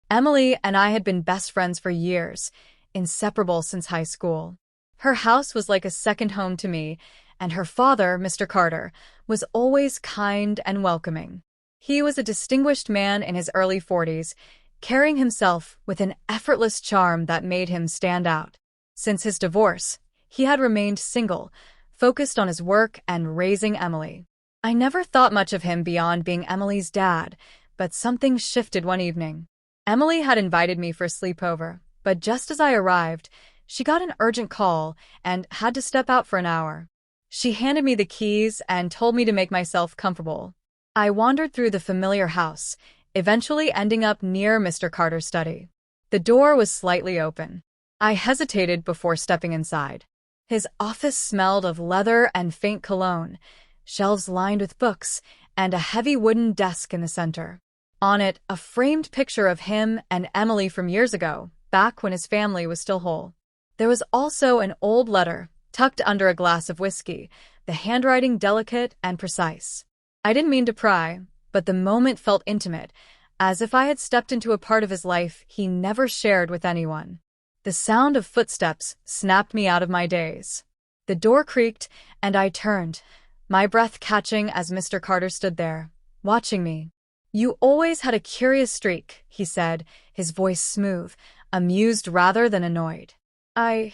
Emily and I had been best friends for years, inseparable since high school. Her house was like a second home to me, and her father, Mr. Carter, was always kind and welcoming. He was a distinguished man in his early 40s, carrying himself with an effortless charm that made him stand out. Since his divorce, he had remained single, focused on his work and raising Emily. I never thought much of him beyond being Emily's dad, but something shifted one evening. Emily had invited me for a sleepover, but just as I arrived, she got an urgent call and had to step out for an hour. She handed me the keys and told me to make myself comfortable. I wandered through the familiar house, eventually ending up near Mr. Carter's study. The door was slightly open. I hesitated before stepping inside. His office smelled of leather and faint cologne, shelves lined with books, and a heavy wooden desk in the center. On it, a framed picture of him and Emily from years ago, back when his family was still whole. There was also an old letter, tucked under a glass of whiskey, the handwriting delicate and precise. I didn't mean to pry, but the moment felt intimate, as if I had stepped into a part of his life he never shared with anyone. The sound of footsteps snapped me out of my daze. The door creaked, and I turned, my breath catching as Mr. Carter stood there, watching me. "You always had a curious streak," he said, his voice smooth, amused rather than annoyed. I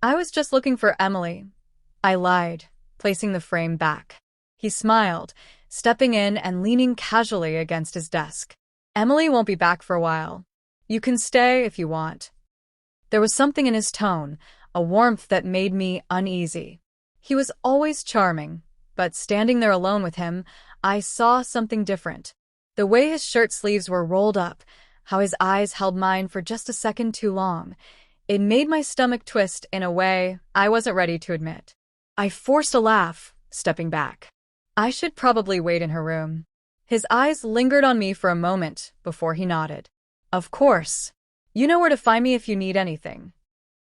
was just looking for Emily." I lied, placing the frame back. He smiled, stepping in and leaning casually against his desk. "Emily won't be back for a while. You can stay if you want." There was something in his tone, a warmth that made me uneasy. He was always charming, but standing there alone with him, I saw something different. The way his shirt sleeves were rolled up, how his eyes held mine for just a second too long, it made my stomach twist in a way I wasn't ready to admit. I forced a laugh, stepping back. I should probably wait in her room. His eyes lingered on me for a moment before he nodded. "Of course. You know where to find me if you need anything."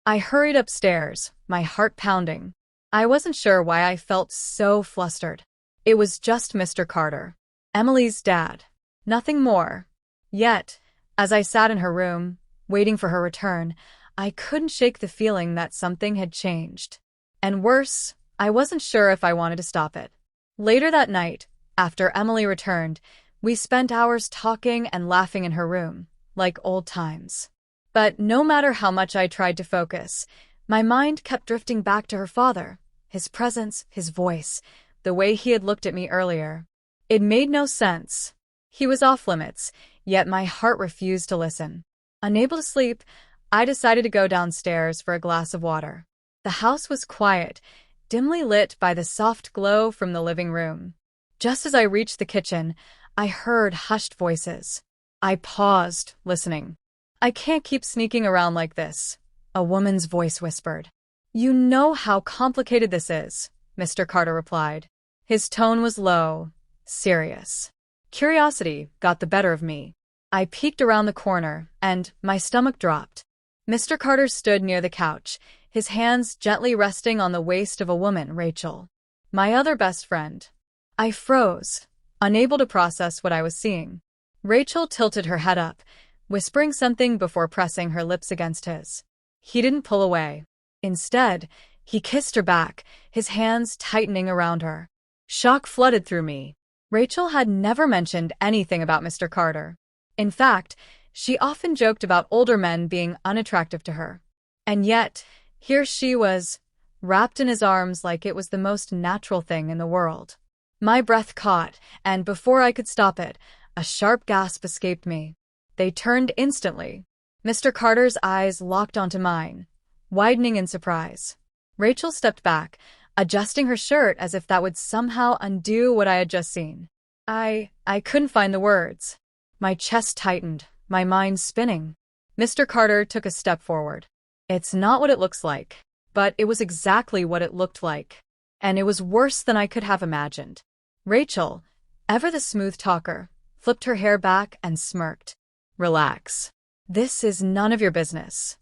I hurried upstairs, my heart pounding. I wasn't sure why I felt so flustered. It was just Mr. Carter, Emily's dad. Nothing more. Yet, as I sat in her room, waiting for her return, I couldn't shake the feeling that something had changed. And worse, I wasn't sure if I wanted to stop it. Later that night, after Emily returned, we spent hours talking and laughing in her room, like old times. But no matter how much I tried to focus, my mind kept drifting back to her father, his presence, his voice, the way he had looked at me earlier. It made no sense. He was off limits, yet my heart refused to listen. Unable to sleep, I decided to go downstairs for a glass of water. The house was quiet, dimly lit by the soft glow from the living room. Just as I reached the kitchen, I heard hushed voices. I paused, listening. "I can't keep sneaking around like this," a woman's voice whispered. "You know how complicated this is," Mr. Carter replied. His tone was low, serious. Curiosity got the better of me. I peeked around the corner, and my stomach dropped. Mr. Carter stood near the couch, his hands gently resting on the waist of a woman, Rachel, my other best friend. I froze, unable to process what I was seeing. Rachel tilted her head up, whispering something before pressing her lips against his. He didn't pull away. Instead, he kissed her back, his hands tightening around her. Shock flooded through me. Rachel had never mentioned anything about Mr. Carter. In fact, she often joked about older men being unattractive to her. And yet, here she was, wrapped in his arms like it was the most natural thing in the world. My breath caught, and before I could stop it, a sharp gasp escaped me. They turned instantly. Mr. Carter's eyes locked onto mine, widening in surprise. Rachel stepped back, adjusting her shirt as if that would somehow undo what I had just seen. I couldn't find the words. My chest tightened, my mind spinning. Mr. Carter took a step forward. "It's not what it looks like." But it was exactly what it looked like. And it was worse than I could have imagined. Rachel, ever the smooth talker, flipped her hair back and smirked. "Relax. This is none of your business."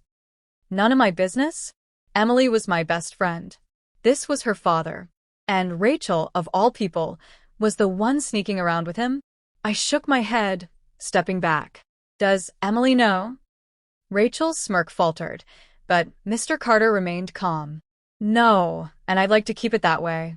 None of my business? Emily was my best friend. This was her father. And Rachel, of all people, was the one sneaking around with him? I shook my head, stepping back. Does Emily know? Rachel's smirk faltered, but Mr. Carter remained calm. No, and I'd like to keep it that way.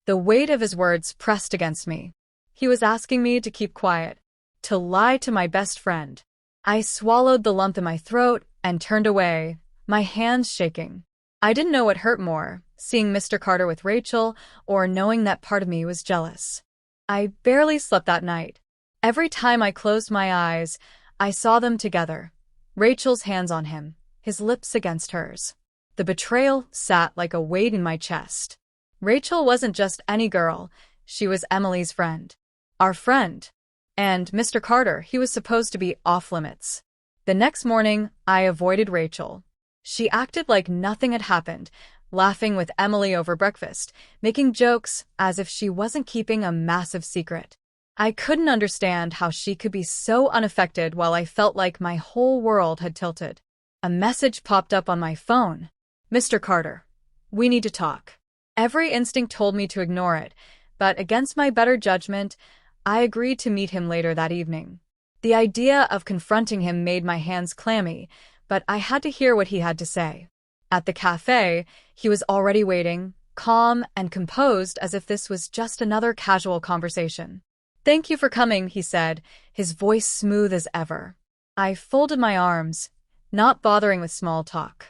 The weight of his words pressed against me. He was asking me to keep quiet, to lie to my best friend. I swallowed the lump in my throat and turned away, my hands shaking. I didn't know what hurt more, seeing Mr. Carter with Rachel or knowing that part of me was jealous. I barely slept that night. Every time I closed my eyes, I saw them together. Rachel's hands on him, his lips against hers. The betrayal sat like a weight in my chest. Rachel wasn't just any girl, she was Emily's friend. Our friend. And Mr. Carter, he was supposed to be off limits. The next morning, I avoided Rachel. She acted like nothing had happened, laughing with Emily over breakfast, making jokes as if she wasn't keeping a massive secret. I couldn't understand how she could be so unaffected while I felt like my whole world had tilted. A message popped up on my phone. Mr. Carter, we need to talk. Every instinct told me to ignore it, but against my better judgment, I agreed to meet him later that evening. The idea of confronting him made my hands clammy, but I had to hear what he had to say. At the cafe, he was already waiting, calm and composed as if this was just another casual conversation. Thank you for coming, he said, his voice smooth as ever. I folded my arms, not bothering with small talk.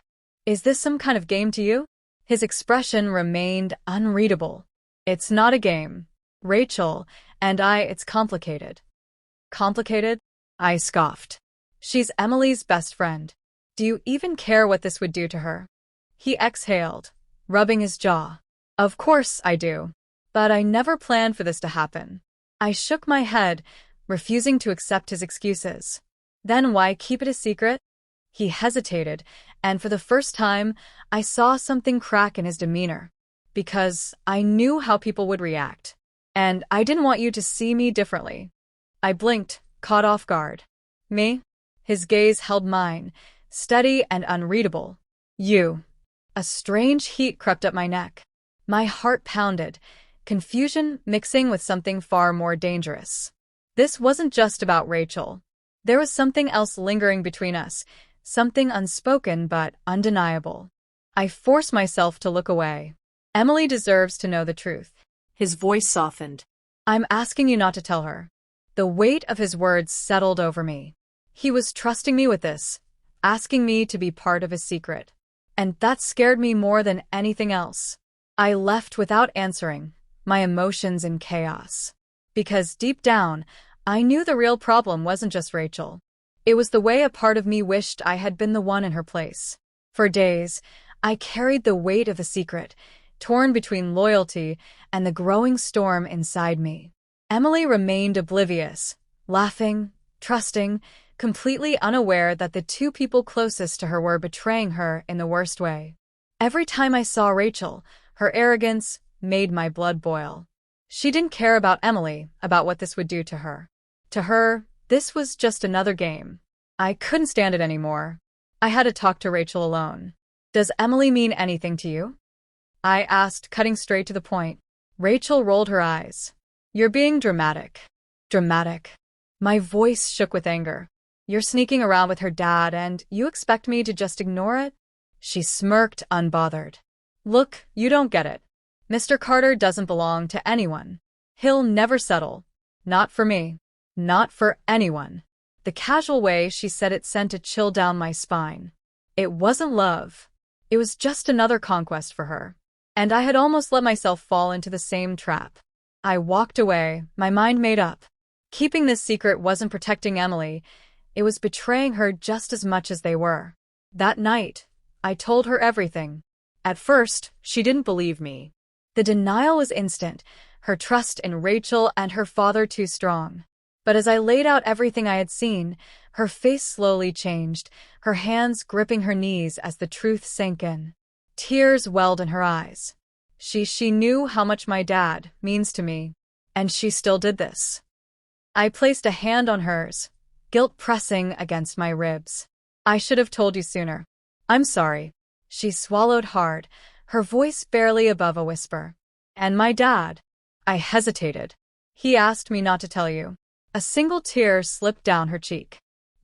Is this some kind of game to you? His expression remained unreadable. It's not a game. Rachel and it's complicated. Complicated? I scoffed. She's Emily's best friend. Do you even care what this would do to her? He exhaled, rubbing his jaw. Of course I do. But I never planned for this to happen. I shook my head, refusing to accept his excuses. Then why keep it a secret? He hesitated, and for the first time, I saw something crack in his demeanor. Because I knew how people would react. And I didn't want you to see me differently. I blinked, caught off guard. Me? His gaze held mine, steady and unreadable. You. A strange heat crept up my neck. My heart pounded, confusion mixing with something far more dangerous. This wasn't just about Rachel. There was something else lingering between us, something unspoken but undeniable. I forced myself to look away. Emily deserves to know the truth. His voice softened. I'm asking you not to tell her. The weight of his words settled over me. He was trusting me with this, asking me to be part of his secret. And that scared me more than anything else. I left without answering, my emotions in chaos. Because deep down, I knew the real problem wasn't just Rachel. It was the way a part of me wished I had been the one in her place. For days, I carried the weight of a secret, torn between loyalty and the growing storm inside me. Emily remained oblivious, laughing, trusting, completely unaware that the two people closest to her were betraying her in the worst way. Every time I saw Rachel, her arrogance made my blood boil. She didn't care about Emily, about what this would do to her. To her, this was just another game. I couldn't stand it anymore. I had to talk to Rachel alone. Does Emily mean anything to you? I asked, cutting straight to the point. Rachel rolled her eyes. You're being dramatic. Dramatic. My voice shook with anger. You're sneaking around with her dad and you expect me to just ignore it? She smirked, unbothered. Look, you don't get it. Mr. Carter doesn't belong to anyone. He'll never settle. Not for me. Not for anyone. The casual way she said it sent a chill down my spine. It wasn't love. It was just another conquest for her. And I had almost let myself fall into the same trap. I walked away, my mind made up. Keeping this secret wasn't protecting Emily. It was betraying her just as much as they were. That night, I told her everything. At first, she didn't believe me. The denial was instant, her trust in Rachel and her father too strong. But as I laid out everything I had seen, her face slowly changed, her hands gripping her knees as the truth sank in. Tears welled in her eyes. She knew how much my dad means to me, and she still did this. I placed a hand on hers, guilt pressing against my ribs. I should have told you sooner. I'm sorry. She swallowed hard, her voice barely above a whisper. And my dad? I hesitated. He asked me not to tell you. A single tear slipped down her cheek.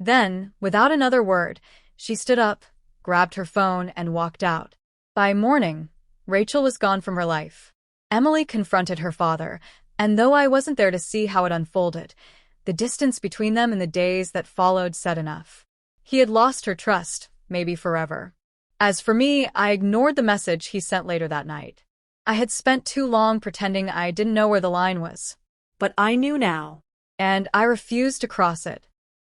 Then, without another word, she stood up, grabbed her phone, and walked out. By morning, Rachel was gone from her life. Emily confronted her father, and though I wasn't there to see how it unfolded, the distance between them in the days that followed said enough. He had lost her trust, maybe forever. As for me, I ignored the message he sent later that night. I had spent too long pretending I didn't know where the line was. But I knew now, and I refused to cross it.